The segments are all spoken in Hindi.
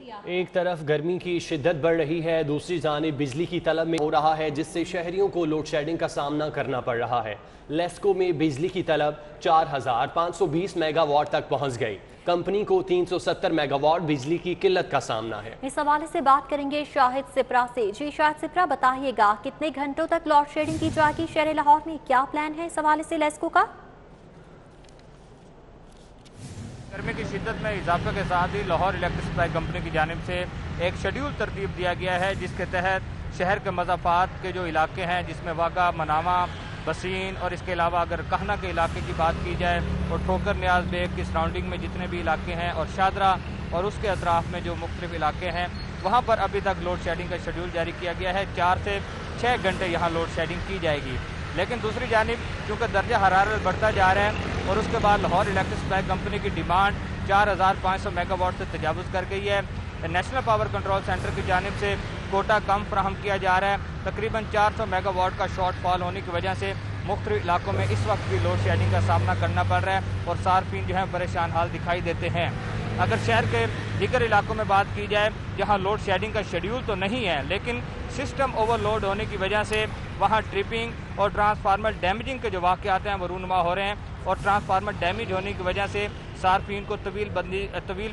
एक तरफ गर्मी की शिद्दत बढ़ रही है, दूसरी जानिब बिजली की तलब में हो रहा है, जिससे शहरियों को लोड शेडिंग का सामना करना पड़ रहा है। लेस्को में बिजली की तलब 4520 मेगावाट तक पहुंच गई। कंपनी को 370 मेगावाट बिजली की किल्लत का सामना है। इस हवाले से बात करेंगे शाहिद सिप्रा से। जी शाहिद सिप्रा, बताइएगा कितने घंटों तक लोड शेडिंग की जाएगी शहर लाहौर में, क्या प्लान है इस हवाले से लेस्को का? गर्मी की शिद्दत में इजाफे के साथ ही लाहौर इलेक्ट्रिक सप्लाई कंपनी की जानिब से एक शेड्यूल तरतीब दिया गया है, जिसके तहत शहर के मज़ाफ़ात के जो इलाके हैं, जिसमें वाक़ा, मनामा, बसीन और इसके अलावा अगर कहना के इलाके की बात की जाए और ठोकर न्याज बेग की सराउंडिंग में जितने भी इलाके हैं और शादरा और उसके अतराफ़ में जो मुख्तलिफ इलाके हैं, वहाँ पर अभी तक लोड शेडिंग का शेड्यूल जारी किया गया है। 4 से 6 घंटे यहाँ लोड शेडिंग की जाएगी। लेकिन दूसरी जानिब चूँकि दर्जा हरारत बढ़ता जा रहा है और उसके बाद लाहौर इलेक्ट्रिक सप्लाई कंपनी की डिमांड 4500 मेगावाट से तजावुज़ कर गई है। नेशनल पावर कंट्रोल सेंटर की जानिब से कोटा कम फ्राहम किया जा रहा है। तकरीबन 400 मेगावाट का शॉर्टफॉल होने की वजह से मुख्तलिफ इलाकों में इस वक्त भी लोड शेडिंग का सामना करना पड़ रहा है और सार्फिन जो है परेशान हाल दिखाई देते हैं। अगर शहर के दीगर इलाकों में बात की जाए जहाँ लोड शेडिंग का शेड्यूल तो नहीं है, लेकिन सिस्टम ओवरलोड होने की वजह से वहाँ ट्रिपिंग और ट्रांसफार्मर डैमेजिंग के जो वाक़यात हैं वो रूनुमा हो रहे हैं और ट्रांसफार्मर डैमेज होने की वजह से सार्फिन को तवील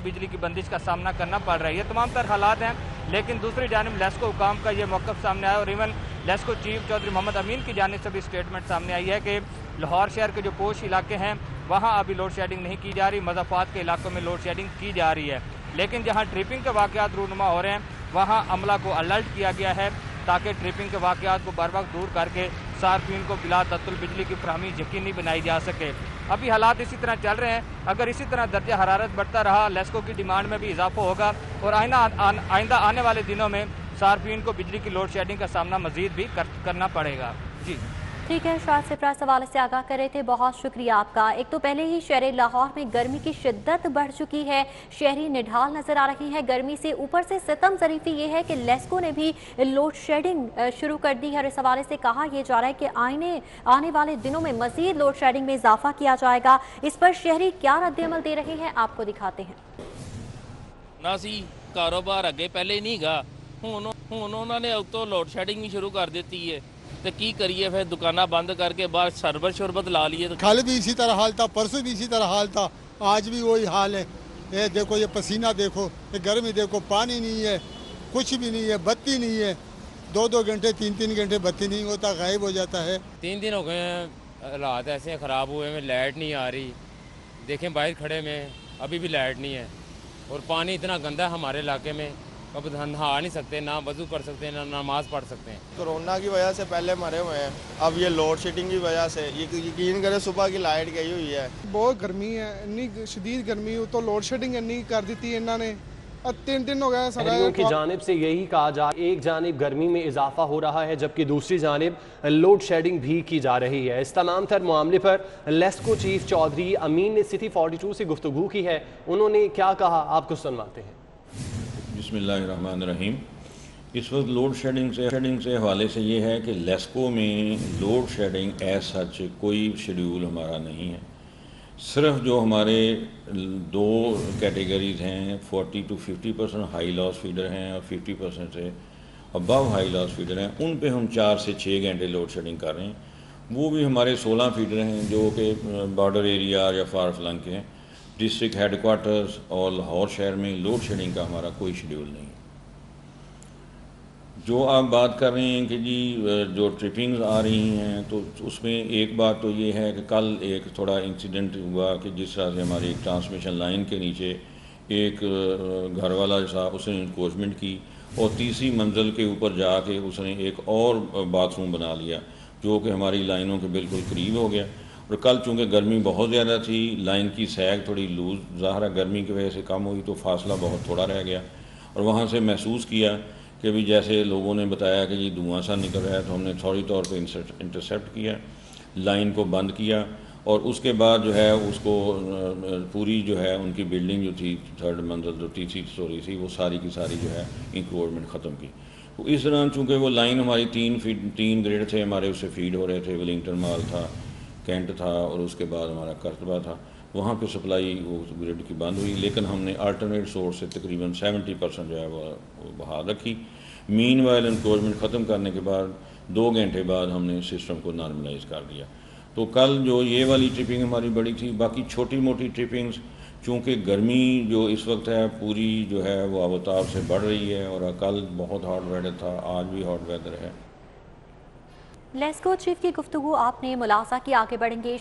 बिजली की बंदिश का सामना करना पड़ रहा है। ये तमाम तर हालात हैं। लेकिन दूसरी जानिब लेस्को हुकाम का ये मौक़िफ़ सामने आया और इवन लेस्को चीफ चौधरी मोहम्मद अमीन की जानिब से भी स्टेटमेंट सामने आई है कि लाहौर शहर के जो पोश इलाके हैं वहाँ अभी लोड शेडिंग नहीं की जा रही, मज़ाफ़ात के इलाकों में लोड शेडिंग की जा रही है। लेकिन जहाँ ट्रिपिंग के वाक़यात रूनुमा हो रहे हैं वहाँ अमला को अलर्ट किया गया है ताकि ट्रिपिंग के वाक़यात को बर वक्त दूर करके सार्फिन को बिला तत्तुल बिजली की फराहमी यकीनी बनाई जा सके। अभी हालात इसी तरह चल रहे हैं। अगर इसी तरह दर्जा हरारत बढ़ता रहा, लेस्को की डिमांड में भी इजाफा होगा और आइंदा आने वाले दिनों में सार्फिन को बिजली की लोड शेडिंग का सामना मजीद भी करना पड़ेगा। जी ठीक है, शायद सिप्रा इस हवाले से आगाह कर रहे थे, बहुत शुक्रिया आपका। एक तो पहले ही शहर लाहौर में गर्मी की शिद्दत बढ़ चुकी है, शहरी निढाल नजर आ रही है गर्मी से। ऊपर से सितम ज़रीफ़ी ये है कि लेस्को ने भी लोड शेडिंग शुरू कर दी है और इस हवाले से कहा यह जा रहा है कि आने वाले दिनों में मजीद लोड शेडिंग में इजाफा किया जाएगा। इस पर शहरी क्या रद्दअमल दे रहे हैं आपको दिखाते हैं। ना सी कारोबार अगे पहले नहीं गा, हुण उन्होंने तो लोड शेडिंग भी शुरू कर दी है, तो की करिए फिर दुकाना बंद करके बाहर शरबत ला लिए। तो कल भी इसी तरह हाल था, परसों भी इसी तरह हाल था, आज भी वही हाल है। ये देखो, ये पसीना देखो, ये गर्मी देखो, पानी नहीं है, कुछ भी नहीं है, बत्ती नहीं है। 2-2 घंटे 3-3 घंटे बत्ती नहीं होता, गायब हो जाता है। 3 दिन हो गए हैं, हालात ऐसे ख़राब हुए में, लाइट नहीं आ रही। देखें बाहर खड़े में अभी भी लाइट नहीं है और पानी इतना गंदा है हमारे इलाके में, अब नहा नहीं सकते, ना वज़ू कर सकते हैं, ना नमाज़ पढ़ सकते हैं। कोरोना की वजह से पहले मरे हुए हैं, अब ये लोड शेडिंग की वजह से यकीन करें सुबह की लाइट गई हुई है। बहुत गर्मी है, इन्नी शदीद गर्मी हो तो लोड शेडिंग इन्नी कर दी है इन्होंने। 3 दिन हो गए शहरियों की जानिब से यही कहा जा, एक जानिब गर्मी में इजाफा हो रहा है जबकि दूसरी जानिब लोड शेडिंग भी की जा रही है। इस तमाम तर मामले पर लेस्को चीफ चौधरी अमीन ने सिटी 42 से गुफ्तगू की है। उन्होंने क्या कहा आपको सुनवाते हैं। बिस्मिल्लाहिर्रहमानिर्रहीम। इस वक्त लोड शेडिंग से हवाले से ये है कि लेस्को में लोड शेडिंग एज सच कोई शेड्यूल हमारा नहीं है। सिर्फ जो हमारे 2 कैटेगरीज हैं, 40 to 50% हाई लॉस फीडर हैं और 50% से अबव हाई लॉस फीडर हैं, उन पे हम 4 से 6 घंटे लोड शेडिंग कर रहे हैं। वो भी हमारे 16 फीडर हैं जो कि बॉर्डर एरिया या फार फ्लंग के हैं। डिस्ट्रिक्ट हेडक्वार्टर्स और लाहौर शहर में लोड शेडिंग का हमारा कोई शेड्यूल नहीं। जो आप बात कर रहे हैं कि जी जो ट्रिपिंग्स आ रही हैं, तो उसमें एक बात तो ये है कि कल एक थोड़ा इंसिडेंट हुआ कि जिस तरह से हमारी एक ट्रांसमिशन लाइन के नीचे एक घर वाला था, उसने इंक्रोचमेंट की और तीसरी मंजिल के ऊपर जाके उसने एक और बाथरूम बना लिया जो कि हमारी लाइनों के बिल्कुल करीब हो गया। और कल चूँकि गर्मी बहुत ज़्यादा थी, लाइन की सैग थोड़ी लूज ज़ाहिर गर्मी की वजह से कम हुई, तो फासला बहुत थोड़ा रह गया और वहाँ से महसूस किया कि भी जैसे लोगों ने बताया कि ये धुआं सा निकल रहा है, तो हमने फौरी तौर पे इंटरसेप्ट किया, लाइन को बंद किया और उसके बाद जो है उसको पूरी जो है उनकी बिल्डिंग जो थी 3rd मंजिल जो तीसरी स्टोरी थी, वो सारी की सारी जो है इंक्रोचमेंट ख़त्म की। तो इस दौरान चूँकि वो लाइन हमारी 3 ग्रेड थे हमारे, उससे फीड हो रहे थे। वेलिंगटन मॉल था, कैंट था और उसके बाद हमारा करतबा था। वहाँ पे सप्लाई वो ग्रिड की बंद हुई, लेकिन हमने अल्टरनेट सोर्स से तकरीबन 70% जो है वो बहाल रखी। मीन वाइल इंक्रोचमेंट ख़त्म करने के बाद 2 घंटे बाद हमने सिस्टम को नॉर्मलाइज कर दिया। तो कल जो ये वाली ट्रिपिंग हमारी बड़ी थी, बाकी छोटी मोटी ट्रिपिंग्स चूँकि गर्मी जो इस वक्त है पूरी जो है वो आबोताब से बढ़ रही है, और कल बहुत हॉट वेदर था, आज भी हॉट वेदर है। लेस्को चीफ की गुफ्तगू आपने मुलाजा की। आगे बढ़ेंगे।